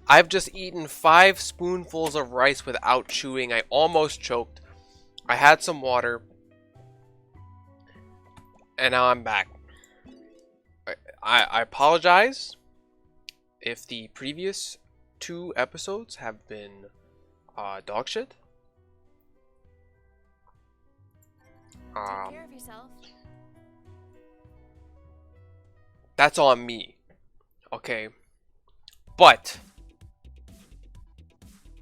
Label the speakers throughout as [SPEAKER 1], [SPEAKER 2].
[SPEAKER 1] I've just eaten 5 spoonfuls of rice without chewing. I almost choked. I had some water. And now I'm back. I apologize if the previous 2 episodes have been dog shit.
[SPEAKER 2] Take care of yourself.
[SPEAKER 1] That's on me. Okay. But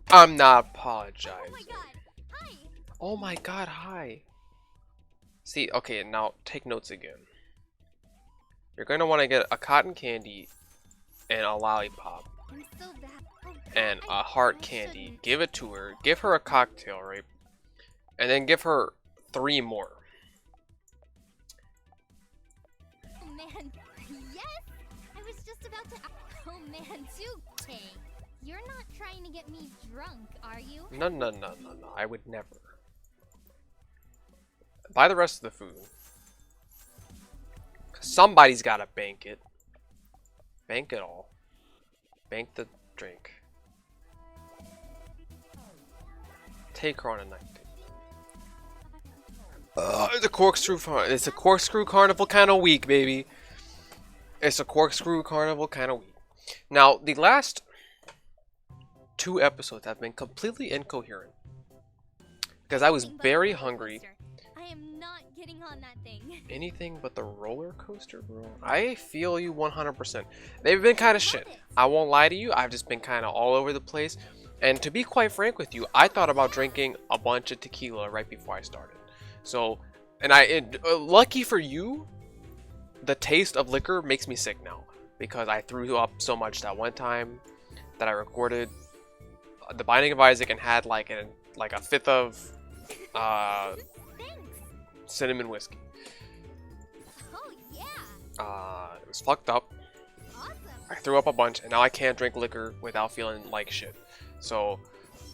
[SPEAKER 1] I'm not apologizing.
[SPEAKER 2] Oh my god. Hi.
[SPEAKER 1] Oh my god, hi. See, okay, now take notes again. You're gonna want to get a cotton candy and a lollipop
[SPEAKER 2] I'm so bad. Oh,
[SPEAKER 1] and
[SPEAKER 2] I-
[SPEAKER 1] a heart
[SPEAKER 2] I
[SPEAKER 1] candy.
[SPEAKER 2] shouldn't.
[SPEAKER 1] Give it to her. Give her a cocktail, right? And then give her 3 more.
[SPEAKER 2] Oh man. Yes. I was just about to. Oh man, 2K. You're not trying to get me drunk, are you?
[SPEAKER 1] No. I would never. Buy the rest of the food. Somebody's gotta bank it. Bank it all. Bank the drink. Take her on a night date. It's a corkscrew. It's a corkscrew carnival kind of week, baby. It's a corkscrew carnival kind of week. Now, the last 2 episodes have been completely incoherent because I was
[SPEAKER 2] Anything but
[SPEAKER 1] very
[SPEAKER 2] the roller
[SPEAKER 1] hungry.
[SPEAKER 2] coaster. I am not getting on that thing.
[SPEAKER 1] Anything but the roller coaster, bro. I feel you 100%. They've been kind of shit.
[SPEAKER 2] Love it.
[SPEAKER 1] I won't lie to you. I've just been kind of all over the place. And to be quite frank with you, I thought about drinking a bunch of tequila right before I started. So, and lucky for you, the taste of liquor makes me sick now because I threw up so much that one time that I recorded The Binding of Isaac and had like a fifth of
[SPEAKER 2] Thanks.
[SPEAKER 1] cinnamon whiskey.
[SPEAKER 2] Oh yeah.
[SPEAKER 1] It was fucked up.
[SPEAKER 2] Awesome.
[SPEAKER 1] I threw up a bunch, and now I can't drink liquor without feeling like shit. So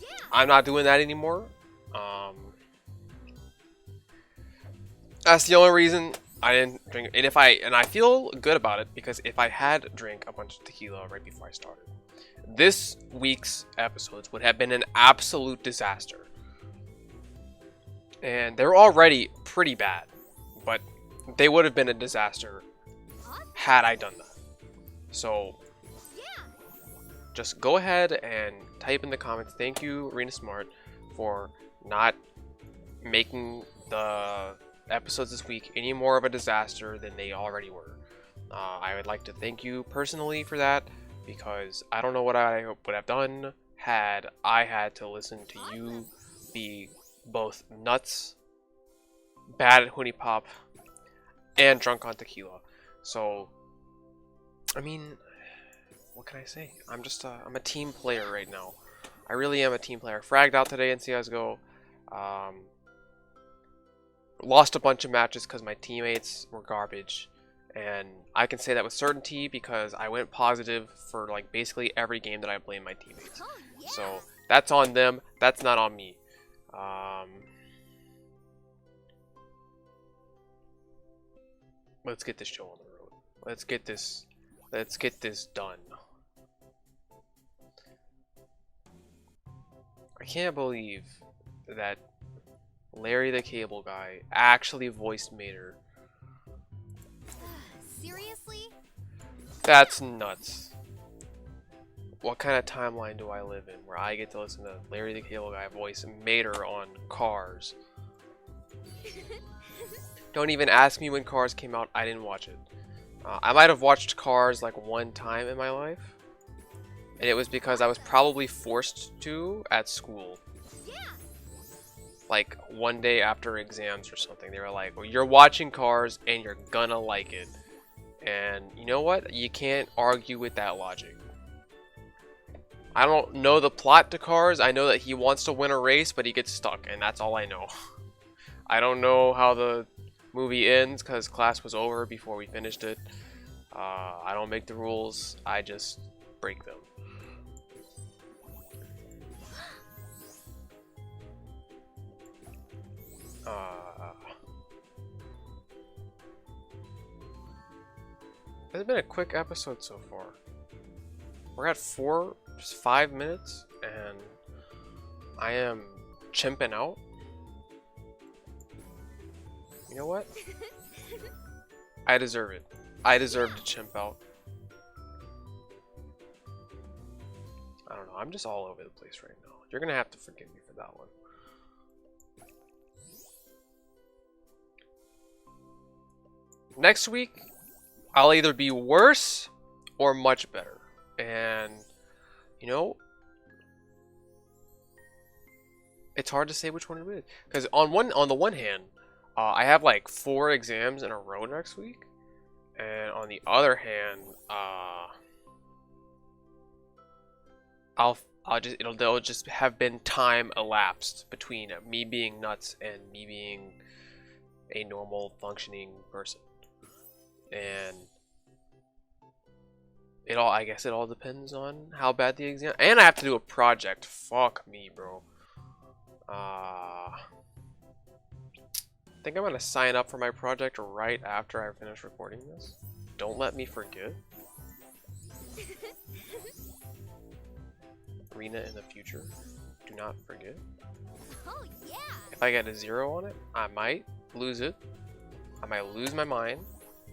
[SPEAKER 2] Yeah.
[SPEAKER 1] I'm not doing that anymore. That's the only reason I didn't drink. And I feel good about it because if I had drank a bunch of tequila right before I started, this week's episodes would have been an absolute disaster. And they're already pretty bad, but they would have been a disaster
[SPEAKER 2] Awesome.
[SPEAKER 1] had I done that. So
[SPEAKER 2] Yeah.
[SPEAKER 1] just go ahead and type in the comments. Thank you, Arena Smart, for not making the episodes this week any more of a disaster than they already were. I would like to thank you personally for that because I don't know what I would have done had I had to listen to you be both nuts, bad at Huniepop, and drunk on tequila. So, I mean, what can I say? I'm a team player right now. I really am a team player. Fragged out today in CSGO. Lost a bunch of matches because my teammates were garbage. And I can say that with certainty because I went positive for like basically every game that I blamed my teammates.
[SPEAKER 2] Oh yeah.
[SPEAKER 1] So that's on them. That's not on me. Let's get this show on the road. Let's get this done. I can't believe that Larry the Cable Guy actually voiced Mater.
[SPEAKER 2] Seriously?
[SPEAKER 1] That's nuts. What kind of timeline do I live in where I get to listen to Larry the Cable Guy voice Mater on Cars? Don't even ask me when Cars came out. I didn't watch it. I might have watched Cars like one time in my life. And it was because I was probably forced to at school.
[SPEAKER 2] Yeah.
[SPEAKER 1] Like one day after exams or something. They were like, well, you're watching Cars and you're gonna like it. And you know what? You can't argue with that logic. I don't know the plot to Cars. I know that he wants to win a race, but he gets stuck. And that's all I know. I don't know how the movie ends because class was over before we finished it. I don't make the rules. I just break them. It's been a quick episode so far. We're at just 5 minutes, and I am chimping out. You know what? I deserve it. I deserve to chimp out. I don't know. I'm just all over the place right now. You're gonna have to forgive me for that one. Next week, I'll either be worse or much better. And, you know, it's hard to say which one it is. Because on the one hand, I have like 4 exams in a row next week. And on the other hand, there'll just have been time elapsed between me being nuts and me being a normal functioning person. And I guess it all depends on how bad the exam. And I have to do a project. Fuck me, bro. I think I'm gonna sign up for my project right after I finish recording this. Don't let me forget. Rena in the future. Do not forget.
[SPEAKER 2] Oh yeah.
[SPEAKER 1] If I get a 0 on it, I might lose it. I might lose my mind.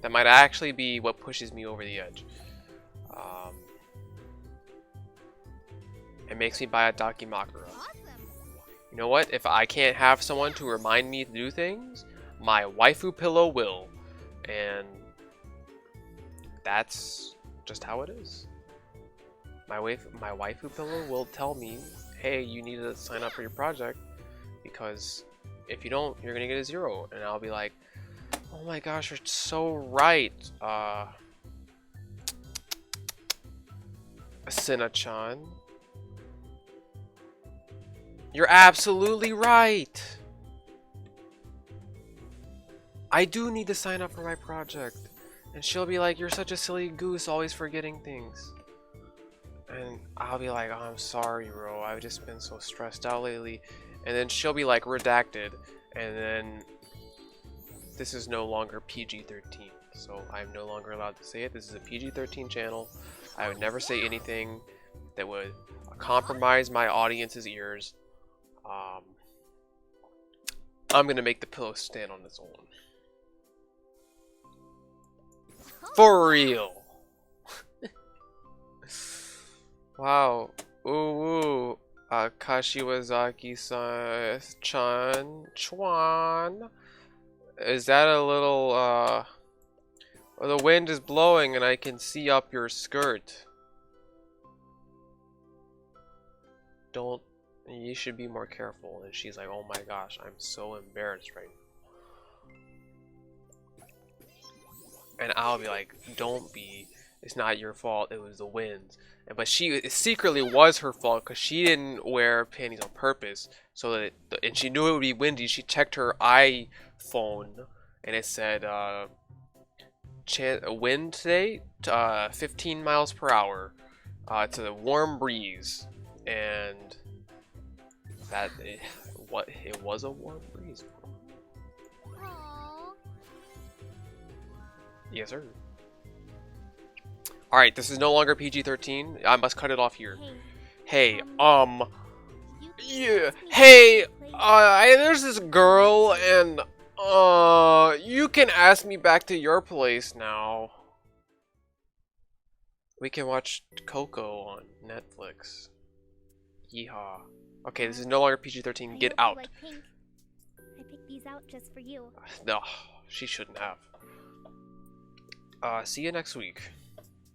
[SPEAKER 1] That might actually be what pushes me over the edge. It makes me buy a Dakimakura.
[SPEAKER 2] Awesome.
[SPEAKER 1] You know what? If I can't have someone to remind me to do things, my waifu pillow will. And that's just how it is. My waifu pillow will tell me, hey, you need to sign up for your project, because if you don't, you're gonna get a 0. And I'll be like, oh my gosh, you're so right, Asina-chan. You're absolutely right. I do need to sign up for my project. And she'll be like, you're such a silly goose, always forgetting things. And I'll be like, oh, I'm sorry, bro. I've just been so stressed out lately. And then she'll be like, redacted. And then this is no longer PG-13. So I'm no longer allowed to say it. This is a PG-13 channel. I would never say anything that would compromise my audience's ears. I'm gonna make the pillow stand on its own. For real. Wow. Ooh. Kashiwazaki-chan. Chuan. Is that a little, the wind is blowing and I can see up your skirt. Don't. You should be more careful. And she's like, oh my gosh, I'm so embarrassed right now. And I'll be like, don't be. It's not your fault. It was the wind. But it secretly was her fault because she didn't wear panties on purpose. So that and she knew it would be windy. She checked her iPhone and it said, wind today, 15 miles per hour. It's a warm breeze. And it was a warm breeze.
[SPEAKER 2] Aww.
[SPEAKER 1] Yes, sir. Alright, this is no longer PG-13. I must cut it off here. Hey, yeah. Hey, there's this girl, and, you can ask me back to your place now. We can watch Coco on Netflix. Yeehaw. Okay, this is no longer PG-13. Get out.
[SPEAKER 2] Like pink. I picked these out just for you.
[SPEAKER 1] No, she shouldn't have. See you next week.